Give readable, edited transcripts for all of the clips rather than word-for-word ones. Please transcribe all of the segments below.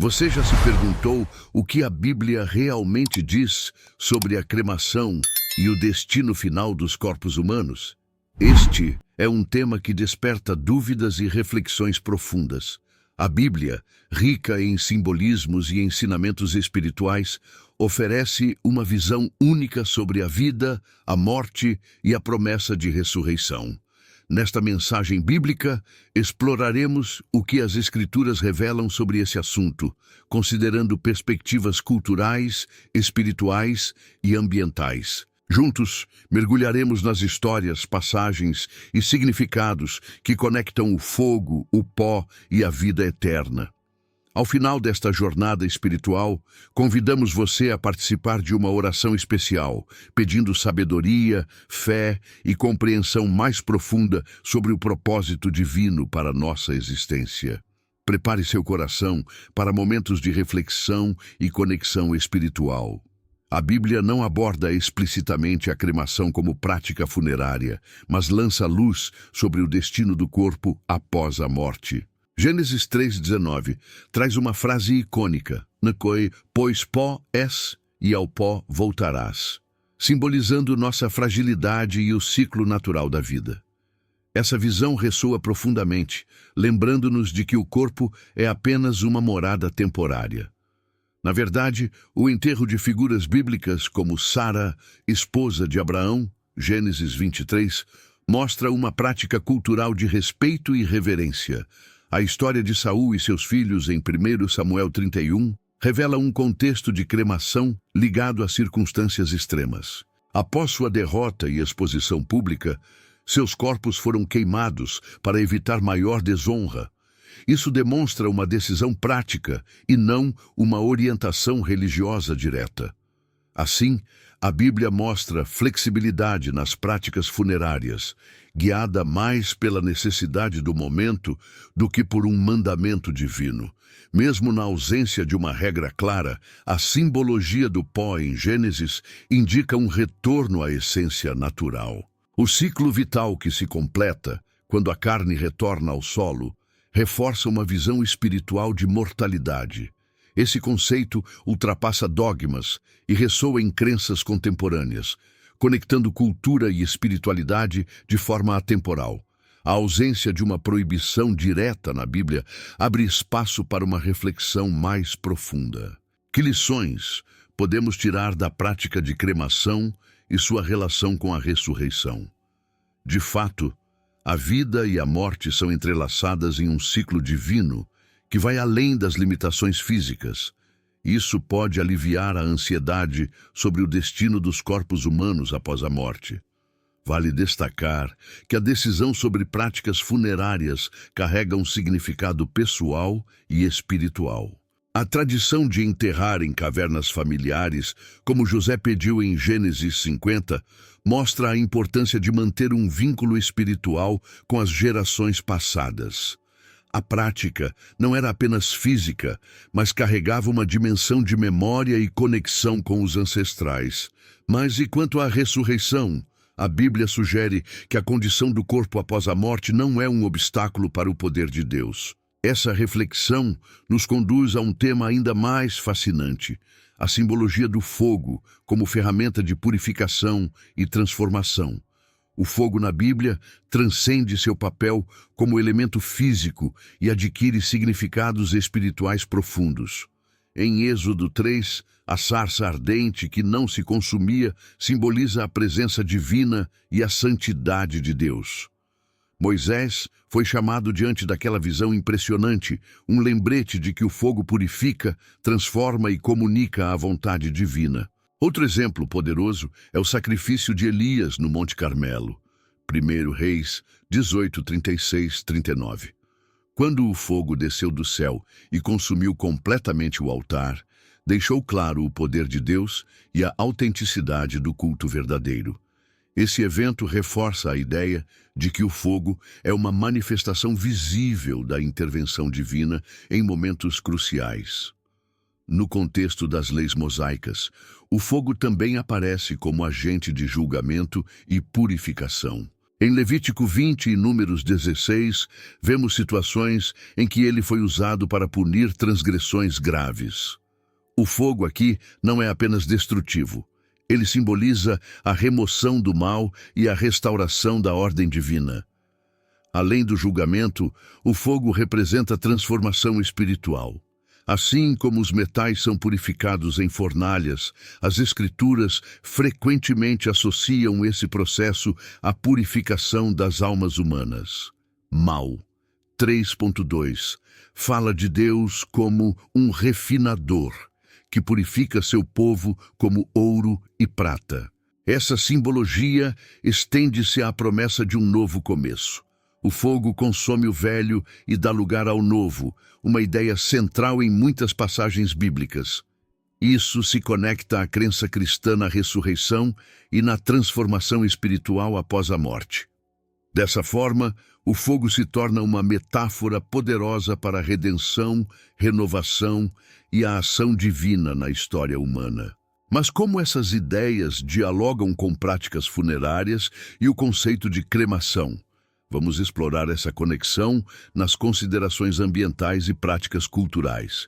Você já se perguntou o que a Bíblia realmente diz sobre a cremação e o destino final dos corpos humanos? Este é um tema que desperta dúvidas e reflexões profundas. A Bíblia, rica em simbolismos e ensinamentos espirituais, oferece uma visão única sobre a vida, a morte e a promessa de ressurreição. Nesta mensagem bíblica, exploraremos o que as Escrituras revelam sobre esse assunto, considerando perspectivas culturais, espirituais e ambientais. Juntos, mergulharemos nas histórias, passagens e significados que conectam o fogo, o pó e a vida eterna. Ao final desta jornada espiritual, convidamos você a participar de uma oração especial, pedindo sabedoria, fé e compreensão mais profunda sobre o propósito divino para a nossa existência. Prepare seu coração para momentos de reflexão e conexão espiritual. A Bíblia não aborda explicitamente a cremação como prática funerária, mas lança luz sobre o destino do corpo após a morte. Gênesis 3,19 traz uma frase icônica, pois pó és e ao pó voltarás, simbolizando nossa fragilidade e o ciclo natural da vida. Essa visão ressoa profundamente, lembrando-nos de que o corpo é apenas uma morada temporária. Na verdade, o enterro de figuras bíblicas como Sara, esposa de Abraão, Gênesis 23, mostra uma prática cultural de respeito e reverência. A história de Saul e seus filhos em 1 Samuel 31 revela um contexto de cremação ligado a circunstâncias extremas. Após sua derrota e exposição pública, seus corpos foram queimados para evitar maior desonra. Isso demonstra uma decisão prática e não uma orientação religiosa direta. Assim, a Bíblia mostra flexibilidade nas práticas funerárias, guiada mais pela necessidade do momento do que por um mandamento divino. Mesmo na ausência de uma regra clara, a simbologia do pó em Gênesis indica um retorno à essência natural. O ciclo vital que se completa, quando a carne retorna ao solo, reforça uma visão espiritual de mortalidade. Esse conceito ultrapassa dogmas e ressoa em crenças contemporâneas, conectando cultura e espiritualidade de forma atemporal. A ausência de uma proibição direta na Bíblia abre espaço para uma reflexão mais profunda. Que lições podemos tirar da prática de cremação e sua relação com a ressurreição? De fato, a vida e a morte são entrelaçadas em um ciclo divino que vai além das limitações físicas. Isso pode aliviar a ansiedade sobre o destino dos corpos humanos após a morte. Vale destacar que a decisão sobre práticas funerárias carrega um significado pessoal e espiritual. A tradição de enterrar em cavernas familiares, como José pediu em Gênesis 50, mostra a importância de manter um vínculo espiritual com as gerações passadas. A prática não era apenas física, mas carregava uma dimensão de memória e conexão com os ancestrais. Mas e quanto à ressurreição? A Bíblia sugere que a condição do corpo após a morte não é um obstáculo para o poder de Deus. Essa reflexão nos conduz a um tema ainda mais fascinante: a simbologia do fogo como ferramenta de purificação e transformação. O fogo na Bíblia transcende seu papel como elemento físico e adquire significados espirituais profundos. Em Êxodo 3, a sarça ardente que não se consumia simboliza a presença divina e a santidade de Deus. Moisés foi chamado diante daquela visão impressionante, um lembrete de que o fogo purifica, transforma e comunica a vontade divina. Outro exemplo poderoso é o sacrifício de Elias no Monte Carmelo. 1 Reis 18, 36, 39. Quando o fogo desceu do céu e consumiu completamente o altar, deixou claro o poder de Deus e a autenticidade do culto verdadeiro. Esse evento reforça a ideia de que o fogo é uma manifestação visível da intervenção divina em momentos cruciais. No contexto das leis mosaicas, o fogo também aparece como agente de julgamento e purificação. Em Levítico 20 e Números 16, vemos situações em que ele foi usado para punir transgressões graves. O fogo aqui não é apenas destrutivo. Ele simboliza a remoção do mal e a restauração da ordem divina. Além do julgamento, o fogo representa transformação espiritual. Assim como os metais são purificados em fornalhas, as Escrituras frequentemente associam esse processo à purificação das almas humanas. Mal 3.2 fala de Deus como um refinador, que purifica seu povo como ouro e prata. Essa simbologia estende-se à promessa de um novo começo. O fogo consome o velho e dá lugar ao novo, uma ideia central em muitas passagens bíblicas. Isso se conecta à crença cristã na ressurreição e na transformação espiritual após a morte. Dessa forma, o fogo se torna uma metáfora poderosa para a redenção, renovação e a ação divina na história humana. Mas como essas ideias dialogam com práticas funerárias e o conceito de cremação? Vamos explorar essa conexão nas considerações ambientais e práticas culturais.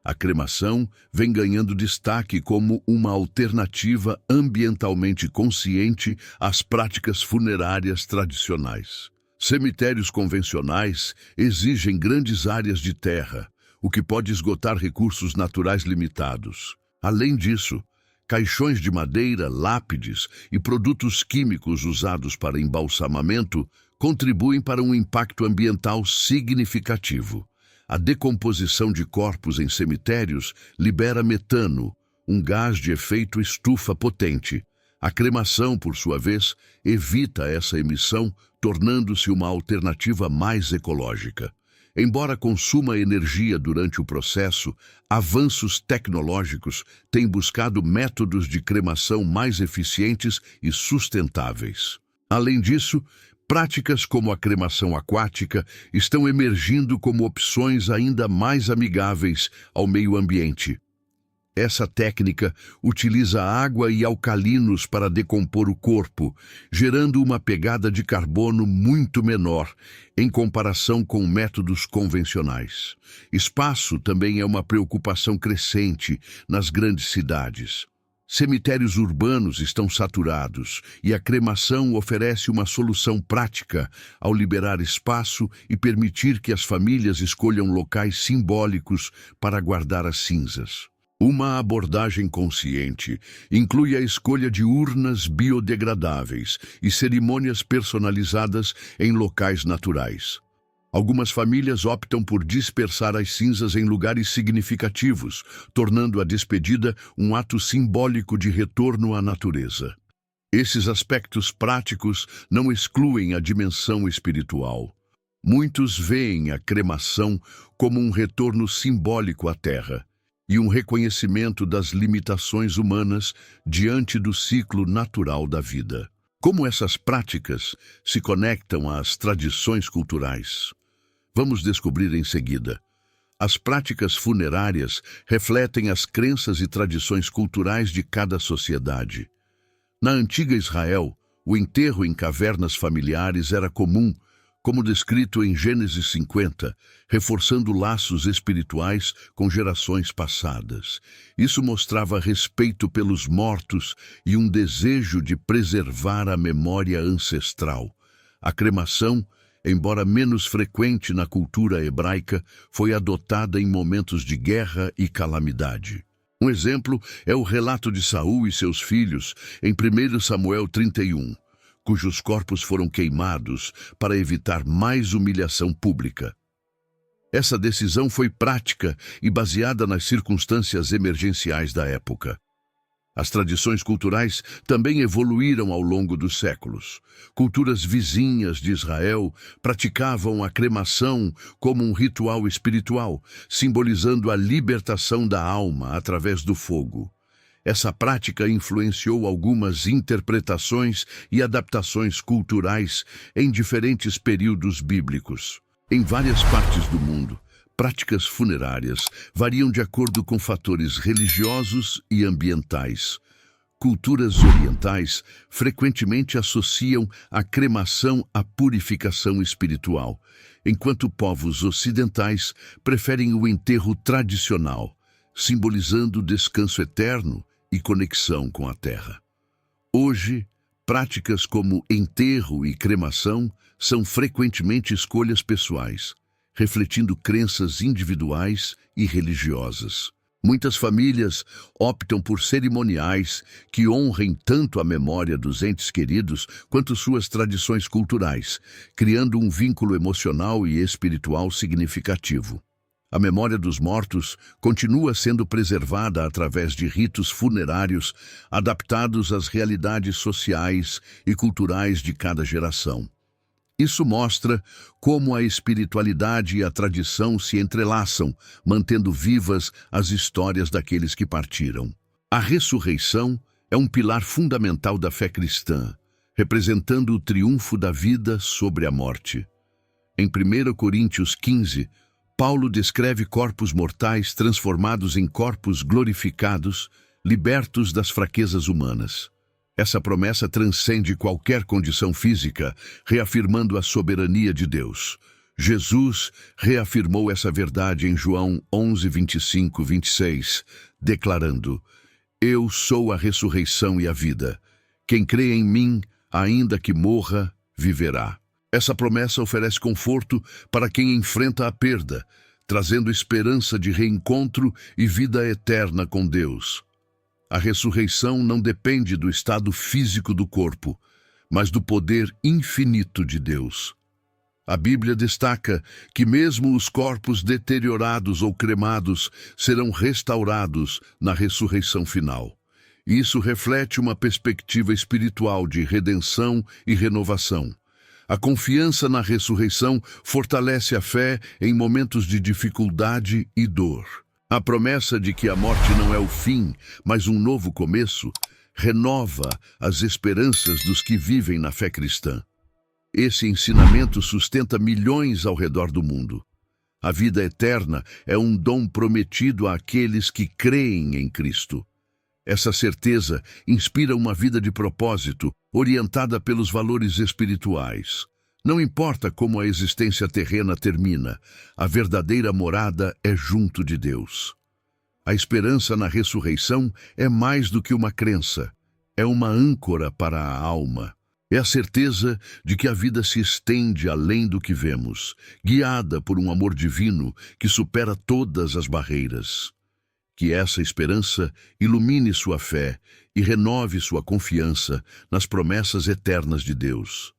A cremação vem ganhando destaque como uma alternativa ambientalmente consciente às práticas funerárias tradicionais. Cemitérios convencionais exigem grandes áreas de terra, o que pode esgotar recursos naturais limitados. Além disso, caixões de madeira, lápides e produtos químicos usados para embalsamamento contribuem para um impacto ambiental significativo. A decomposição de corpos em cemitérios libera metano, um gás de efeito estufa potente. A cremação, por sua vez, evita essa emissão, tornando-se uma alternativa mais ecológica. Embora consuma energia durante o processo, avanços tecnológicos têm buscado métodos de cremação mais eficientes e sustentáveis. Além disso, práticas como a cremação aquática estão emergindo como opções ainda mais amigáveis ao meio ambiente. Essa técnica utiliza água e alcalinos para decompor o corpo, gerando uma pegada de carbono muito menor em comparação com métodos convencionais. Espaço também é uma preocupação crescente nas grandes cidades. Cemitérios urbanos estão saturados e a cremação oferece uma solução prática ao liberar espaço e permitir que as famílias escolham locais simbólicos para guardar as cinzas. Uma abordagem consciente inclui a escolha de urnas biodegradáveis e cerimônias personalizadas em locais naturais. Algumas famílias optam por dispersar as cinzas em lugares significativos, tornando a despedida um ato simbólico de retorno à natureza. Esses aspectos práticos não excluem a dimensão espiritual. Muitos veem a cremação como um retorno simbólico à terra e um reconhecimento das limitações humanas diante do ciclo natural da vida. Como essas práticas se conectam às tradições culturais? Vamos descobrir em seguida. As práticas funerárias refletem as crenças e tradições culturais de cada sociedade. Na antiga Israel, o enterro em cavernas familiares era comum, como descrito em Gênesis 50, reforçando laços espirituais com gerações passadas. Isso mostrava respeito pelos mortos e um desejo de preservar a memória ancestral. A cremação, embora menos frequente na cultura hebraica, foi adotada em momentos de guerra e calamidade. Um exemplo é o relato de Saul e seus filhos em 1 Samuel 31, cujos corpos foram queimados para evitar mais humilhação pública. Essa decisão foi prática e baseada nas circunstâncias emergenciais da época. As tradições culturais também evoluíram ao longo dos séculos. Culturas vizinhas de Israel praticavam a cremação como um ritual espiritual, simbolizando a libertação da alma através do fogo. Essa prática influenciou algumas interpretações e adaptações culturais em diferentes períodos bíblicos. Em várias partes do mundo, práticas funerárias variam de acordo com fatores religiosos e ambientais. Culturas orientais frequentemente associam a cremação à purificação espiritual, enquanto povos ocidentais preferem o enterro tradicional, simbolizando descanso eterno e conexão com a terra. Hoje, práticas como enterro e cremação são frequentemente escolhas pessoais, refletindo crenças individuais e religiosas. Muitas famílias optam por cerimoniais que honrem tanto a memória dos entes queridos quanto suas tradições culturais, criando um vínculo emocional e espiritual significativo. A memória dos mortos continua sendo preservada através de ritos funerários adaptados às realidades sociais e culturais de cada geração. Isso mostra como a espiritualidade e a tradição se entrelaçam, mantendo vivas as histórias daqueles que partiram. A ressurreição é um pilar fundamental da fé cristã, representando o triunfo da vida sobre a morte. Em 1 Coríntios 15, Paulo descreve corpos mortais transformados em corpos glorificados, libertos das fraquezas humanas. Essa promessa transcende qualquer condição física, reafirmando a soberania de Deus. Jesus reafirmou essa verdade em João 11, 25, 26, declarando: Eu sou a ressurreição e a vida. Quem crê em mim, ainda que morra, viverá. Essa promessa oferece conforto para quem enfrenta a perda, trazendo esperança de reencontro e vida eterna com Deus. A ressurreição não depende do estado físico do corpo, mas do poder infinito de Deus. A Bíblia destaca que mesmo os corpos deteriorados ou cremados serão restaurados na ressurreição final. Isso reflete uma perspectiva espiritual de redenção e renovação. A confiança na ressurreição fortalece a fé em momentos de dificuldade e dor. A promessa de que a morte não é o fim, mas um novo começo, renova as esperanças dos que vivem na fé cristã. Esse ensinamento sustenta milhões ao redor do mundo. A vida eterna é um dom prometido àqueles que creem em Cristo. Essa certeza inspira uma vida de propósito, orientada pelos valores espirituais. Não importa como a existência terrena termina, a verdadeira morada é junto de Deus. A esperança na ressurreição é mais do que uma crença, é uma âncora para a alma. É a certeza de que a vida se estende além do que vemos, guiada por um amor divino que supera todas as barreiras. Que essa esperança ilumine sua fé e renove sua confiança nas promessas eternas de Deus.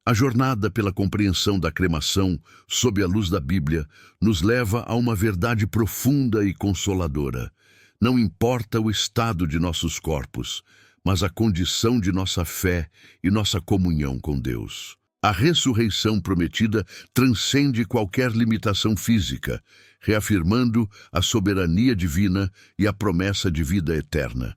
A jornada pela compreensão da cremação, sob a luz da Bíblia, nos leva a uma verdade profunda e consoladora. Não importa o estado de nossos corpos, mas a condição de nossa fé e nossa comunhão com Deus. A ressurreição prometida transcende qualquer limitação física, reafirmando a soberania divina e a promessa de vida eterna.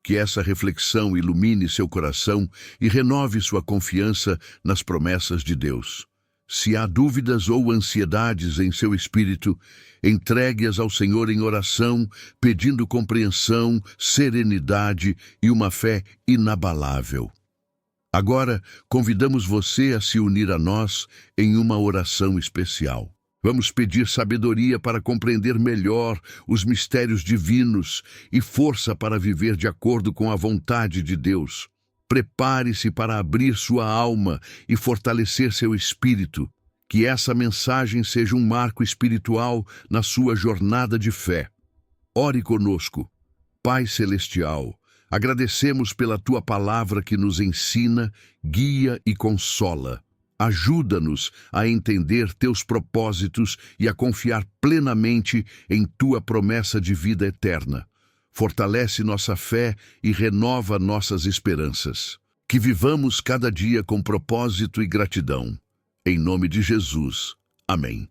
Que essa reflexão ilumine seu coração e renove sua confiança nas promessas de Deus. Se há dúvidas ou ansiedades em seu espírito, entregue-as ao Senhor em oração, pedindo compreensão, serenidade e uma fé inabalável. Agora, convidamos você a se unir a nós em uma oração especial. Vamos pedir sabedoria para compreender melhor os mistérios divinos e força para viver de acordo com a vontade de Deus. Prepare-se para abrir sua alma e fortalecer seu espírito. Que essa mensagem seja um marco espiritual na sua jornada de fé. Ore conosco. Pai Celestial, agradecemos pela Tua palavra que nos ensina, guia e consola. Ajuda-nos a entender Teus propósitos e a confiar plenamente em Tua promessa de vida eterna. Fortalece nossa fé e renova nossas esperanças. Que vivamos cada dia com propósito e gratidão. Em nome de Jesus. Amém.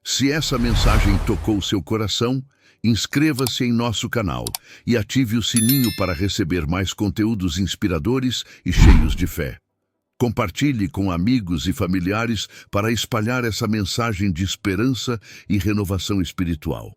Se essa mensagem tocou seu coração, inscreva-se em nosso canal e ative o sininho para receber mais conteúdos inspiradores e cheios de fé. Compartilhe com amigos e familiares para espalhar essa mensagem de esperança e renovação espiritual.